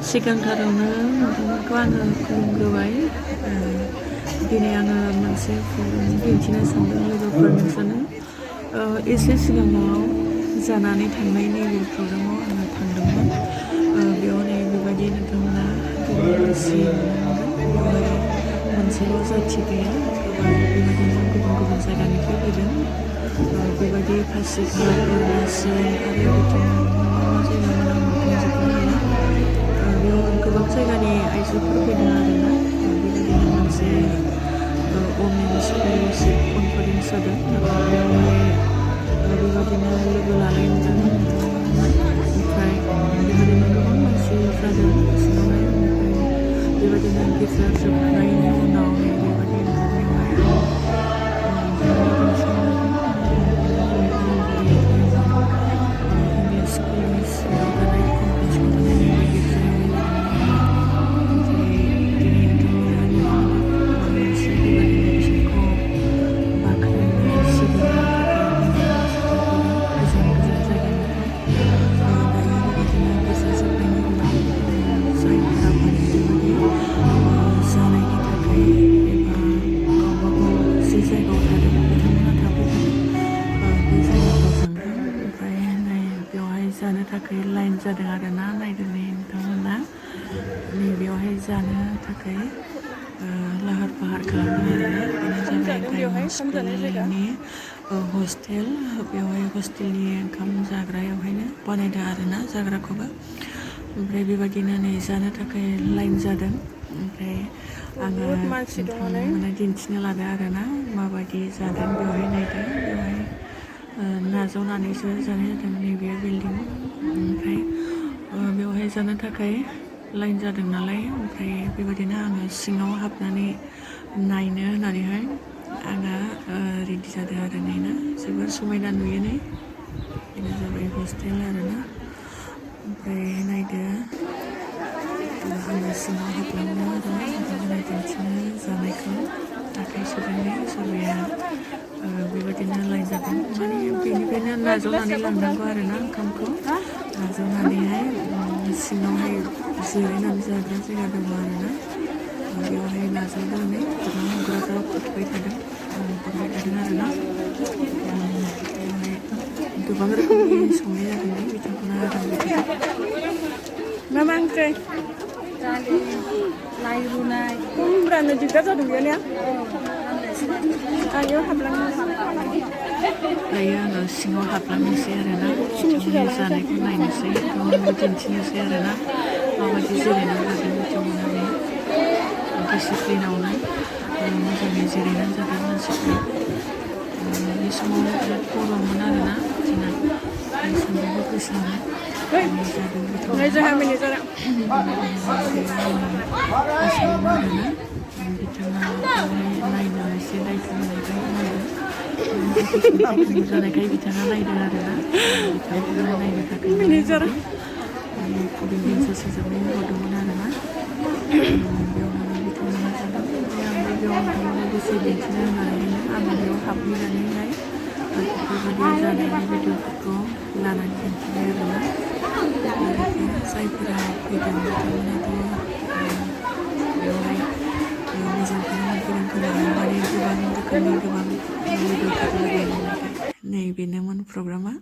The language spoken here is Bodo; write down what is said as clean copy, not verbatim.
सिगांथारावनो नोंथांमोनखौ आङो खुलुमग्रोबाय। दिनै आङो मोनसे प्रग्राम दिन्थिनो सानदों लोगोफोर नोंसोरनो। एसे सिगाङाव जानानै थांनाय नैबे प्रग्रामाव आङो थांदोंमोन। बेयाव नै बेबायदि नोंथांमोना गोबां मानसि नुनो मोनगोन। बेवहाय मोनसेल' जाथि गैया, गोबां बेबायदिनो गुबुन गुबुन जायगानिफ्राय फैदों। बेबायदि पासिघाट, अरुणाचल आरो बिथिं मा मा जायगामोन आं बुंजोबनो हाला। बेयाव गोबां जायगानि आइजोफोर फैदों आरोना। बेबायदिनो मोनसे वमेन्स फेल'शिप कनफारेन्स जादों। बेयावहाय बेबायदिनो लोगो लालायदों मोन। ओमफ्राय बेबायदिनो गोबां मानसि जादों सिङावहाय। ओमफ्राय बेबायदिनो गिर्जा जोबनायनि उनाव नै बेबायदि ओंखारनायावहाय आं बेयावहाय दिन्थिनो लादों। इंलिस कलेजाव थानाय कनभेन्सनाव थानाय नैबे गिर्जायावहाय जादोंमोन आरोना। ओमफ्राय दिनै नोंथांमोना नुनो मोनदों गोबां मानसि बेबायदिनो इसोरखौ बाख्नायनो सिबिनो थाखाय गोबां मानसिफोरा फैदों गोजान गोजान जायगानिफ्राय। दायो बेबायदिनो गिर्जा जोबनायनि उनाव जायफोरा माने बेबायदि जानायनि थाखाय एबा गावबा गाव जि जायगायाव थादों बिथांमोना थाफैखादों, बे जायगाफ्राव थांदों। ओमफ्राय बेवहाय जानो थाखाय लाइन जादों आरोना। नायदों नै नोंथांमोना नैबेयावहाय जानो थाखाय लाहार फाहार खालामदों आरोना। बेनो जाबाय डायमन्ड स्कुलनि हस्टेल। बेवहाय हस्टेलनि ओंखाम जाग्रायावहायनो बानायदों आरोना जाग्राखौबो। ओमफ्राय बेबायदिनो नै जानो थाखाय लाइन जादों। ओमफ्राय आङो नोंथांमोननो दिन्थिनो लादों आरोना माबायदि जादों। बेवहाय नायदों, बेवहाय नाजावनानैसो जानाय जादों नैबे बिल्डिं। ओमफ्राय बेवहाय जानो थाखाय लाइन जादों नालाय, ओमफ्राय बेबायदिनो आङो सिङाव हाबनानै नायनो होननानैहाय आङो रेडि जादों आरो नायना। जोबोर समायना नुयो नै। बेनो जाबाय हस्टेल आरोना। ओमफ्राय नायदो आङो सिङाव हाबलांदों आरो नोंथांमोना दिन्थिनो जानायखौ आखाइ सुदोंनाय सोरबाया बेबायदिनो लाइन जादों। माने बेनिफ्रायनो नाजावनानै लांनांगौ आरोना ओंखामखौ। नाजावनानैहाय सिङावहाय जिरायनानै जाग्रा जायगा दङ आरोना। बेवहाय नाजावदोंनै गोबां हग्राफ्रा हरबाय थादों आरोना। बेवहाय गोबां रोखोमनि संनाय जादों बिथांमोना रानबाय थादों। मा मा ओंख्रि? दालि, लाइ रुनाय। खुमब्रानो दिगदार जादों बेनिया। आं इयाव हाबलांनो दायो आङो सिङाव हाबलांनोसै आरोना। बिथांमोननि जानायखौ नायनोसै, बिथांमोननोबो दिन्थिनोसै आरोना माबायदि जिरायनानै जादों बिथांमोना। नै डिसिप्लिनावनो मोजाङै जिरायनानै जादों मानसिफ्रा। बे समाव बिराद गरममोन आरोना दिना, सान्दुंबो गोसामोन। जादों बिथांमोना गासैबो आरोना। बिथाङा बेवहाय नायनो एसे दायथ' होनायखाय नायदों। एप्लिकेसन जानायखाय बिथाङा नायदों आरोना। बिथांखौनो नायनो थाखायनो हरदों। बिल्डिंसो सोजोबनाय हरदोंमोन आरोना। बेयावनो बिथांमोना जादों। ओमफ्राय आंबो बेयाव नोंथांमोननो दसे दिन्थिनो होननानैहायनो आङो बेयाव हाबहैनानैहाय बेफोरबायदि जानायनि भिडिअफोरखौ लानानै दिन्थिबाय आरोना। बेबायदि जायफोरा फैदों बिथांमोनाथ' बेवहाय मोजांखौनो मोनफैदों खोमा। माने गोबां रोखोमनि गोबां लोगोफोर लोगो मोननायखाय। नै बेनोमोन प्रग्रामा।